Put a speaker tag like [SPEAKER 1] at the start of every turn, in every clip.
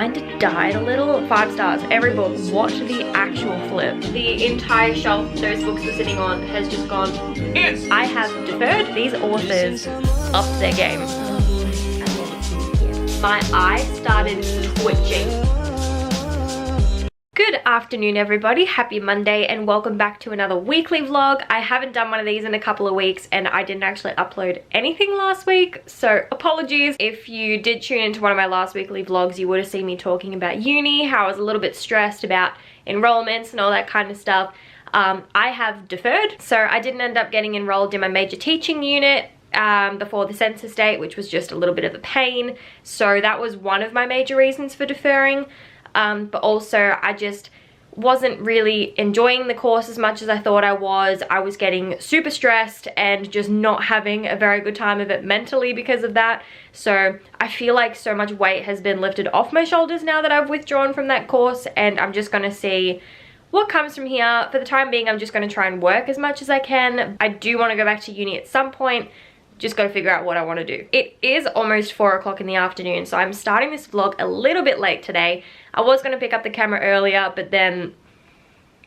[SPEAKER 1] kind of died a little. 5 stars, every book. Watch the actual flip. The entire shelf those books were sitting on has just gone. I have deferred. These authors upped their game. My eye started twitching. Good afternoon everybody, happy Monday and welcome back to another weekly vlog. I haven't done one of these in a couple of weeks and I didn't actually upload anything last week, so apologies. If you did tune into one of my last weekly vlogs, you would have seen me talking about uni, how I was a little bit stressed about enrollments and all that kind of stuff. I have deferred, so I didn't end up getting enrolled in my major teaching unit before the census date, which was just a little bit of a pain. So that was one of my major reasons for deferring. But also I just wasn't really enjoying the course as much as I thought I was. I was getting super stressed and just not having a very good time of it mentally because of that. So I feel like so much weight has been lifted off my shoulders now that I've withdrawn from that course, and I'm just gonna see what comes from here. For the time being, I'm just gonna try and work as much as I can. I do want to go back to uni at some point. Just gotta figure out what I want to do. It is almost 4 o'clock in the afternoon, so I'm starting this vlog a little bit late today. I was gonna pick up the camera earlier, but then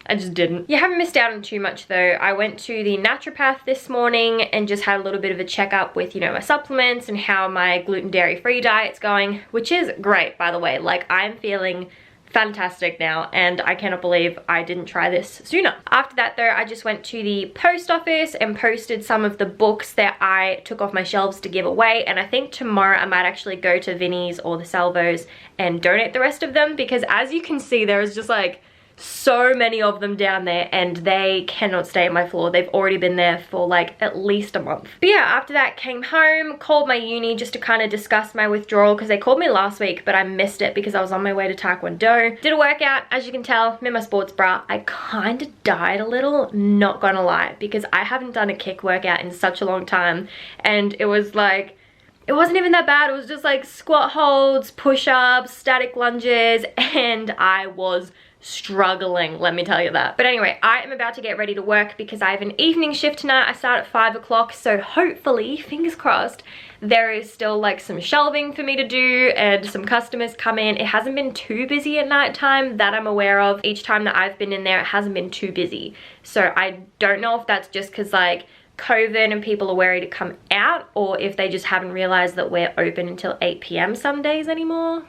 [SPEAKER 1] I just didn't. You haven't missed out on too much though. I went to the naturopath this morning and just had a little bit of a checkup with, you know, my supplements and how my gluten dairy free diet's going, which is great, by the way. Like, I'm feeling fantastic now and I cannot believe I didn't try this sooner. After that though, I just went to the post office and posted some of the books that I took off my shelves to give away, and I think tomorrow I might actually go to Vinnie's or the Salvos and donate the rest of them, because as you can see there is just like so many of them down there and they cannot stay on my floor. They've already been there for like at least a month. But yeah, after that came home, called my uni just to kind of discuss my withdrawal, because they called me last week but I missed it because I was on my way to Taekwondo. Did a workout, as you can tell, I'm in my sports bra. I kind of died a little, not gonna lie, because I haven't done a kick workout in such a long time, and it was like, it wasn't even that bad. It was just like squat holds, push-ups, static lunges, and I was struggling, let me tell you that. But anyway, I am about to get ready to work because I have an evening shift tonight. I start at 5 o'clock, so hopefully, fingers crossed, there is still like some shelving for me to do and some customers come in. It hasn't been too busy at night time that I'm aware of. Each time that I've been in there, it hasn't been too busy. So I don't know if that's just because like COVID and people are wary to come out, or if they just haven't realized that we're open until 8 p.m. some days anymore.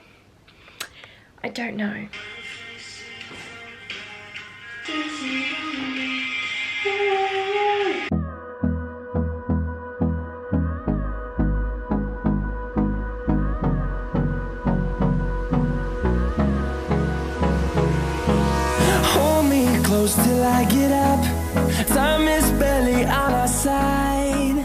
[SPEAKER 1] I don't know.
[SPEAKER 2] Hold me close till I get up. Time is barely on our side.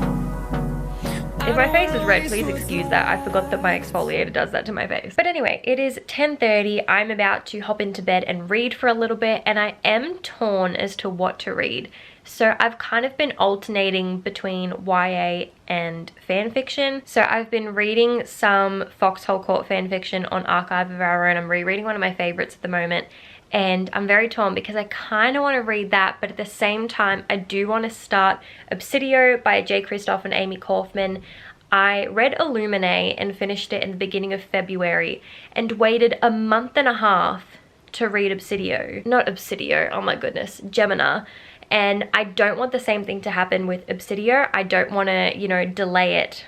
[SPEAKER 1] If my face is red, please excuse that. I forgot that my exfoliator does that to my face. But anyway, it is 10:30. I'm about to hop into bed and read for a little bit, and I am torn as to what to read. So I've kind of been alternating between YA and fan fiction. So I've been reading some Foxhole Court fan fiction on Archive of Our Own. I'm rereading one of my favorites at the moment. And I'm very torn because I kind of want to read that, but at the same time, I do want to start Obsidio by J. Kristoff and Amy Kaufman. I read Illuminae and finished it in the beginning of February and waited a month and a half to read Obsidio. Not Obsidio, oh my goodness, Gemina. And I don't want the same thing to happen with Obsidio. I don't want to, you know, delay it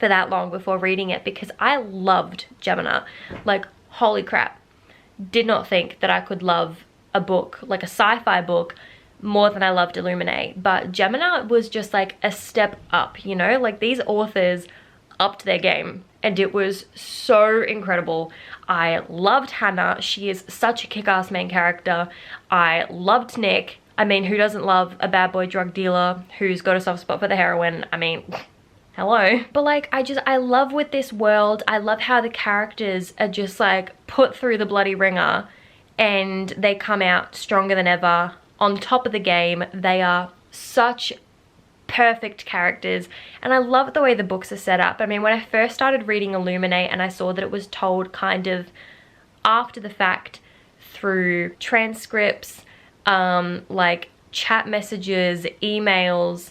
[SPEAKER 1] for that long before reading it, because I loved Gemina. Like, holy crap. Did not think that I could love a book, like a sci-fi book, more than I loved Illuminae. But Gemina was just like a step up, you know? Like, these authors upped their game and it was so incredible. I loved Hannah. She is such a kick-ass main character. I loved Nick. I mean, who doesn't love a bad boy drug dealer who's got a soft spot for the heroin? I mean, hello. But like, I love with this world, I love how the characters are just like put through the bloody ringer and they come out stronger than ever, on top of the game. They are such perfect characters, and I love the way the books are set up. I mean, when I first started reading Illuminae and I saw that it was told kind of after the fact through transcripts, like chat messages, emails,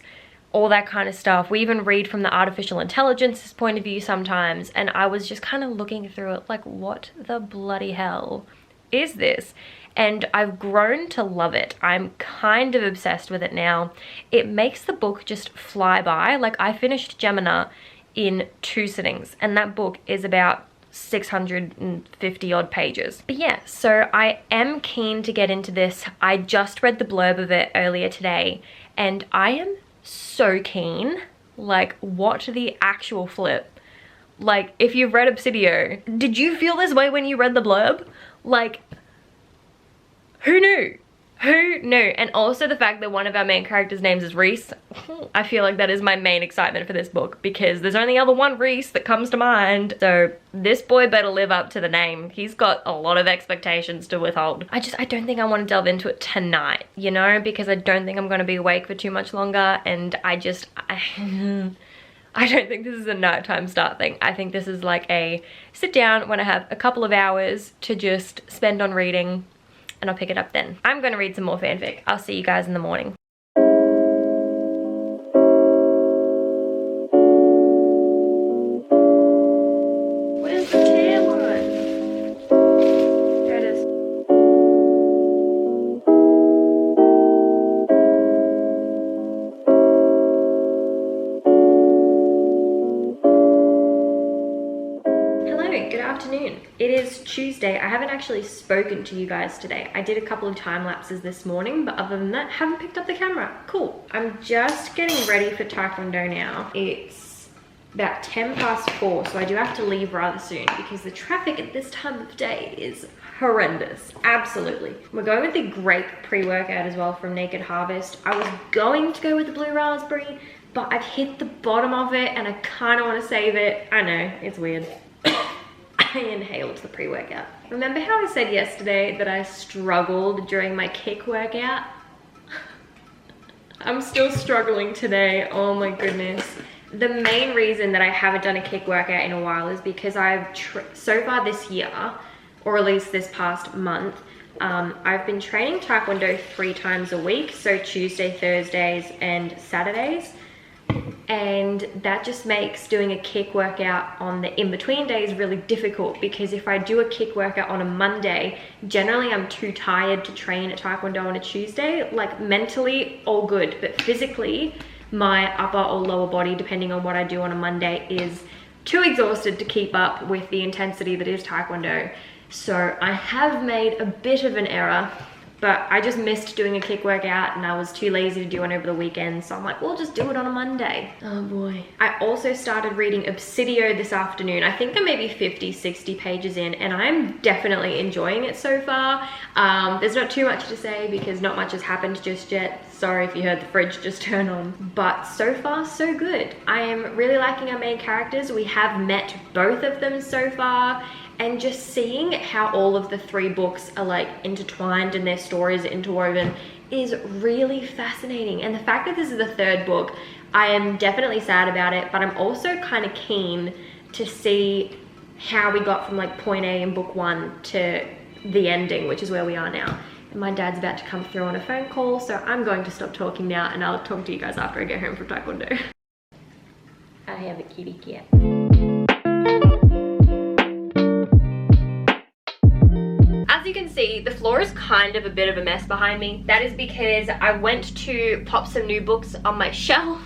[SPEAKER 1] all that kind of stuff. We even read from the artificial intelligence's point of view sometimes, and I was just kind of looking through it like, what the bloody hell is this? And I've grown to love it. I'm kind of obsessed with it now. It makes the book just fly by. Like, I finished Gemina in 2 sittings, and that book is about 650 odd pages. But yeah, so I am keen to get into this. I just read the blurb of it earlier today, and I am so keen. Like, what the actual flip? Like, if you've read Obsidio, did you feel this way when you read the blurb? Like, who knew? Who knew? And also the fact that one of our main characters' names is Reese. I feel like that is my main excitement for this book, because there's only other one Reese that comes to mind. So this boy better live up to the name. He's got a lot of expectations to withhold. I don't think I want to delve into it tonight, you know, because I don't think I'm going to be awake for too much longer. And I don't think this is a nighttime start thing. I think this is like a sit down when I have a couple of hours to just spend on reading, and I'll pick it up then. I'm gonna read some more fanfic. I'll see you guys in the morning. Where's the tear one? There it is. Hello, good afternoon. It is Tuesday. I haven't actually spoken to you guys today. I did a couple of time lapses this morning, but other than that, haven't picked up the camera. Cool. I'm just getting ready for Taekwondo now. It's about 10 past 4, so I do have to leave rather soon because the traffic at this time of day is horrendous. Absolutely. We're going with the grape pre-workout as well from Naked Harvest. I was going to go with the blue raspberry, but I've hit the bottom of it and I kind of want to save it. I know, it's weird. I inhaled the pre-workout. Remember how I said yesterday that I struggled during my kick workout? I'm still struggling today. Oh my goodness. The main reason that I haven't done a kick workout in a while is because so far this year, or at least this past month, I've been training Taekwondo 3 times a week. So Tuesday, Thursdays, and Saturdays. And that just makes doing a kick workout on the in-between days really difficult, because if I do a kick workout on a Monday, generally I'm too tired to train at Taekwondo on a Tuesday. Like, mentally, all good, but physically, my upper or lower body, depending on what I do on a Monday, is too exhausted to keep up with the intensity that is Taekwondo. So I have made a bit of an error, but I just missed doing a kick workout and I was too lazy to do one over the weekend. So I'm like, we'll just do it on a Monday. Oh boy. I also started reading Obsidio this afternoon. I think I'm maybe 50, 60 pages in, and I'm definitely enjoying it so far. There's not too much to say because not much has happened just yet. Sorry if you heard the fridge just turn on. But so far, so good. I am really liking our main characters. We have met both of them so far. And just seeing how all of the 3 books are like intertwined and their stories are interwoven is really fascinating. And the fact that this is the 3rd book, I am definitely sad about it, but I'm also kind of keen to see how we got from like point A in book 1 to the ending, which is where we are now. And my dad's about to come through on a phone call, so I'm going to stop talking now and I'll talk to you guys after I get home from Taekwondo. I have a kitty cat. As you can see, the floor is kind of a bit of a mess behind me. That is because I went to pop some new books on my shelf,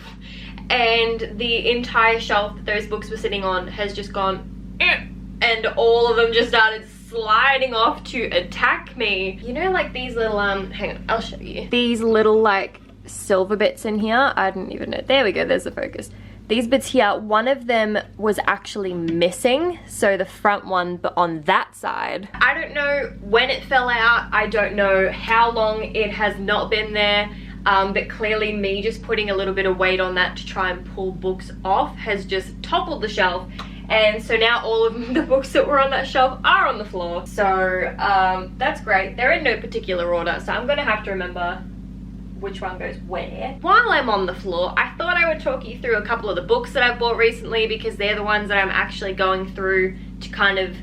[SPEAKER 1] and the entire shelf that those books were sitting on has just gone, and all of them just started sliding off to attack me. You know, like these little, hang on, I'll show you. These little like silver bits in here. I didn't even know. There we go, there's the focus. These bits here, one of them was actually missing, so the front one, but on that side. I don't know when it fell out, I don't know how long it has not been there, but clearly me just putting a little bit of weight on that to try and pull books off has just toppled the shelf, and so now all of the books that were on that shelf are on the floor. So that's great. They're in no particular order, so I'm gonna have to remember which one goes where. While I'm on the floor, I thought I would talk you through a couple of the books that I've bought recently, because they're the ones that I'm actually going through to kind of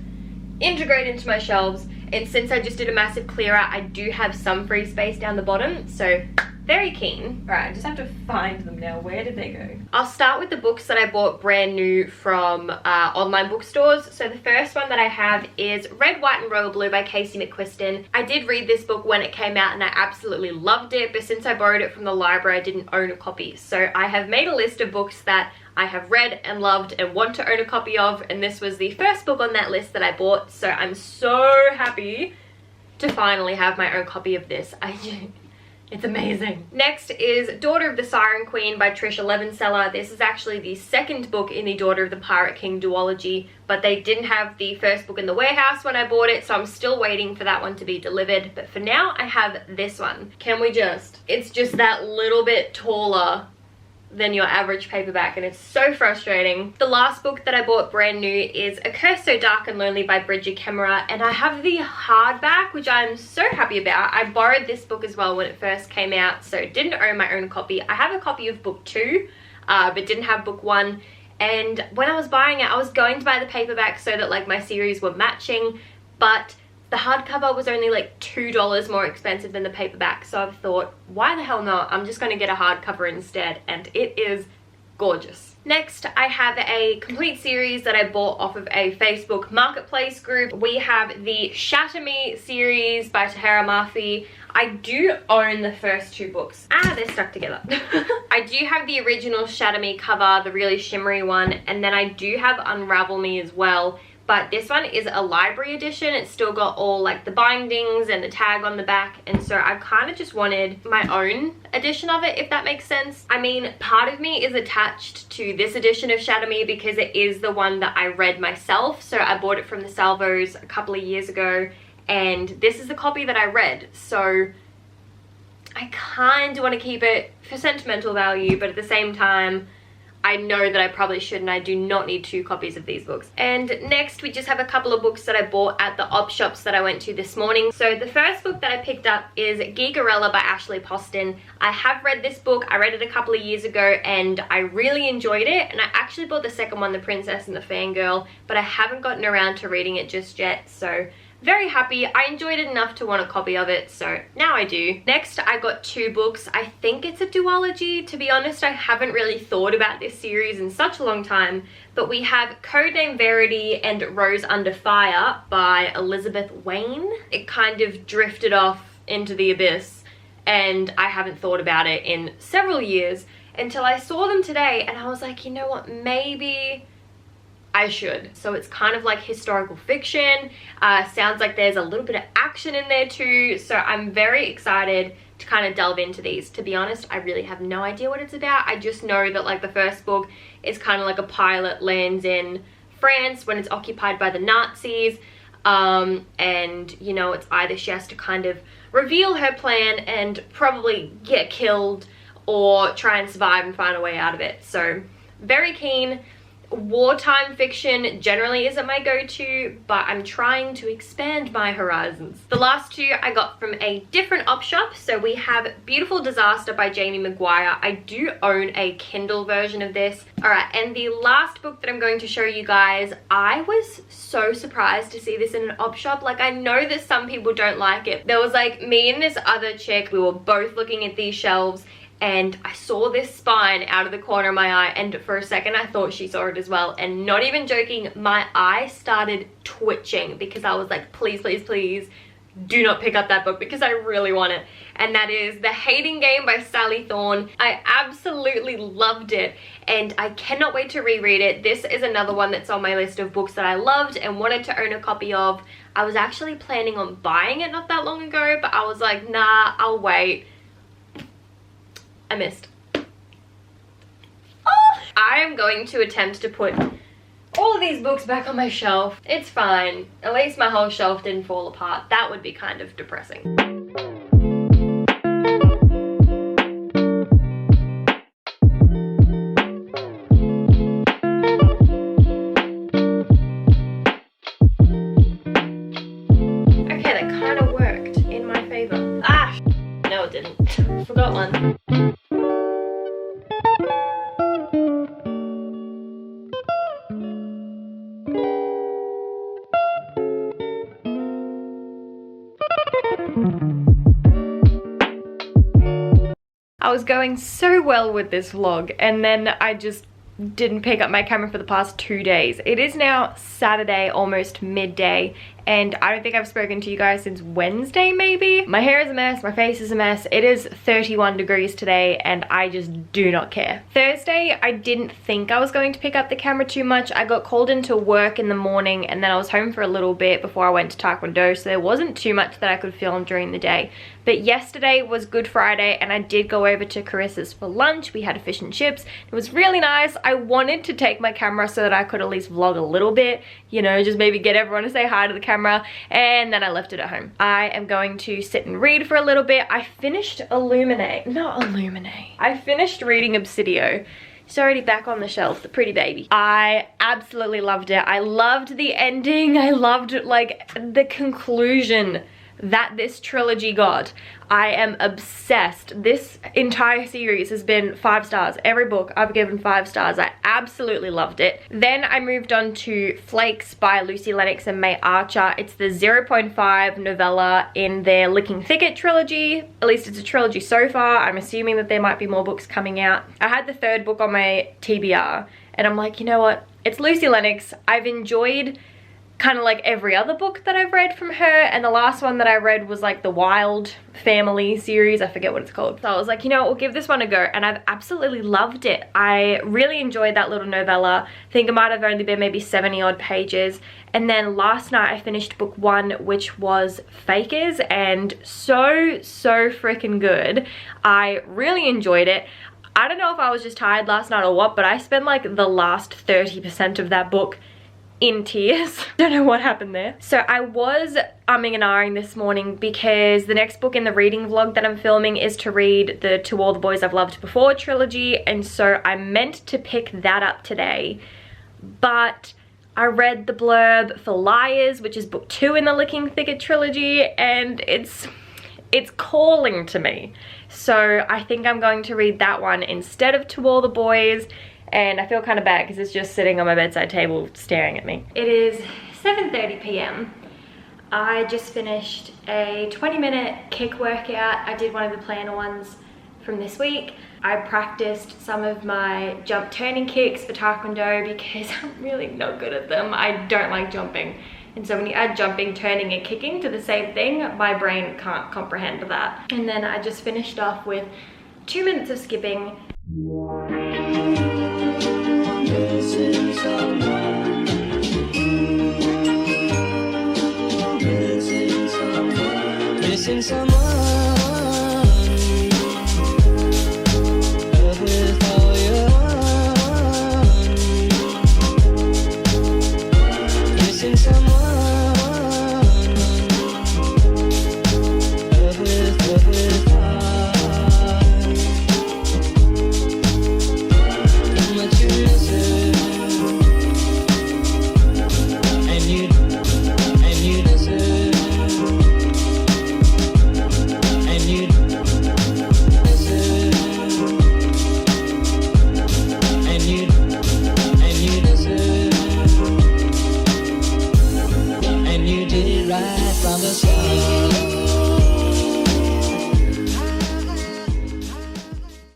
[SPEAKER 1] integrate into my shelves. And since I just did a massive clear out, I do have some free space down the bottom, so very keen. All right, I just have to find them now. Where did they go? I'll start with the books that I bought brand new from online bookstores. So the first one that I have is Red, White and Royal Blue by Casey McQuiston. I did read this book when it came out and I absolutely loved it, but since I borrowed it from the library, I didn't own a copy. So I have made a list of books that I have read and loved and want to own a copy of, and this was the first book on that list that I bought. So I'm so happy to finally have my own copy of this. It's amazing. Next is Daughter of the Siren Queen by Trisha Levenseller. This is actually the second book in the Daughter of the Pirate King duology, but they didn't have the first book in the warehouse when I bought it, so I'm still waiting for that one to be delivered. But for now, I have this one. Can we just... It's just that little bit taller than your average paperback, and it's so frustrating. The last book that I bought brand new is A Curse So Dark and Lonely by Bridget Kemmerer, and I have the hardback, which I'm so happy about. I borrowed this book as well when it first came out, so didn't own my own copy. I have a copy of book 2, but didn't have book 1, and when I was buying it, I was going to buy the paperback so that like my series were matching, but the hardcover was only like $2 more expensive than the paperback, so I thought, why the hell not? I'm just going to get a hardcover instead, and it is gorgeous. Next, I have a complete series that I bought off of a Facebook marketplace group. We have the Shatter Me series by Tahara Mafi. I do own the first 2 books. They're stuck together. I do have the original Shatter Me cover, the really shimmery one, and then I do have Unravel Me as well. But this one is a library edition. It's still got all like the bindings and the tag on the back, and so I kind of just wanted my own edition of it, if that makes sense. I mean, part of me is attached to this edition of Shatter Me because it is the one that I read myself. So I bought it from the Salvos a couple of years ago, and this is the copy that I read. So I kind of want to keep it for sentimental value, but at the same time, I know that I probably should, and I do not need 2 copies of these books. And next, we just have a couple of books that I bought at the op shops that I went to this morning. So the first book that I picked up is Gigarella by Ashley Poston. I have read this book. I read it a couple of years ago and I really enjoyed it. And I actually bought the second one, The Princess and the Fangirl, but I haven't gotten around to reading it just yet. So very happy. I enjoyed it enough to want a copy of it, so now I do. Next, I got 2 books. I think it's a duology. To be honest, I haven't really thought about this series in such a long time, but we have Codename Verity and Rose Under Fire by Elizabeth Wayne. It kind of drifted off into the abyss, and I haven't thought about it in several years until I saw them today, and I was like, you know what, maybe I should. So it's kind of like historical fiction. Sounds like there's a little bit of action in there too. So I'm very excited to kind of delve into these. To be honest, I really have no idea what it's about. I just know that like the first book is kind of like a pilot lands in France when it's occupied by the Nazis. And you know, it's either she has to kind of reveal her plan and probably get killed, or try and survive and find a way out of it. So very keen. Wartime fiction generally isn't my go-to, but I'm trying to expand my horizons. The last 2 I got from a different op shop. So we have Beautiful Disaster by Jamie Maguire. I do own a Kindle version of this. Alright, and the last book that I'm going to show you guys, I was so surprised to see this in an op shop. Like, I know that some people don't like it. There was like me and this other chick, we were both looking at these shelves, and I saw this spine out of the corner of my eye, and for a second I thought she saw it as well, and not even joking, my eye started twitching because I was like, please, please, please do not pick up that book because I really want it. And that is The Hating Game by Sally Thorne. I absolutely loved it, and I cannot wait to reread it. This is another one that's on my list of books that I loved and wanted to own a copy of. I was actually planning on buying it not that long ago, but I was like, nah, I'll wait. I missed. Oh! I am going to attempt to put all of these books back on my shelf. It's fine. At least my whole shelf didn't fall apart. That would be kind of depressing. Okay, that kind of worked in my favor. Ah! No, it didn't. Forgot one. I was going so well with this vlog, and then I just didn't pick up my camera for the past 2 days. It is now Saturday, almost midday, and I don't think I've spoken to you guys since Wednesday maybe. My hair is a mess, my face is a mess. It is 31 degrees today and I just do not care. Thursday, I didn't think I was going to pick up the camera too much. I got called into work in the morning and then I was home for a little bit before I went to Taekwondo, so there wasn't too much that I could film during the day. But yesterday was Good Friday and I did go over to Carissa's for lunch. We had fish and chips. It was really nice. I wanted to take my camera so that I could at least vlog a little bit, you know, just maybe get everyone to say hi to the camera, and then I left it at home. I am going to sit and read for a little bit. I finished I finished reading Obsidio. It's already back on the shelf, the pretty baby. I absolutely loved it. I loved the ending. I loved like the conclusion that this trilogy got. I am obsessed. This entire series has been 5 stars. Every book I've given 5 stars. I absolutely loved it. Then I moved on to Flakes by Lucy Lennox and May Archer. It's the 0.5 novella in their Licking Thicket trilogy. At least it's a trilogy so far. I'm assuming that there might be more books coming out. I had the 3rd book on my TBR and I'm like, you know what? It's Lucy Lennox. I've enjoyed kind of like every other book that I've read from her, and the last one that I read was like the Wild Family series. I forget what it's called. So I was like, you know what, we'll give this one a go, and I've absolutely loved it. I really enjoyed that little novella. I think it might have only been maybe 70 odd pages. And then last night I finished book 1, which was Fakers, and so freaking good. I really enjoyed it. I don't know if I was just tired last night or what, but I spent like the last 30% of that book in tears. Don't know what happened there. So I was umming and ahhing this morning because the next book in the reading vlog that I'm filming is to read the To All the Boys I've Loved Before trilogy, and so I meant to pick that up today, but I read the blurb for Liars, which is book 2 in the Licking Thicket trilogy, and it's calling to me. So I think I'm going to read that one instead of To All the Boys. And I feel kind of bad because it's just sitting on my bedside table staring at me. It is 7:30 p.m. I just finished a 20-minute kick workout. I did one of the planner ones from this week. I practiced some of my jump turning kicks for Taekwondo because I'm really not good at them. I don't like jumping. And so when you add jumping, turning, and kicking to the same thing, my brain can't comprehend that. And then I just finished off with 2 minutes of skipping.
[SPEAKER 2] Missing someone.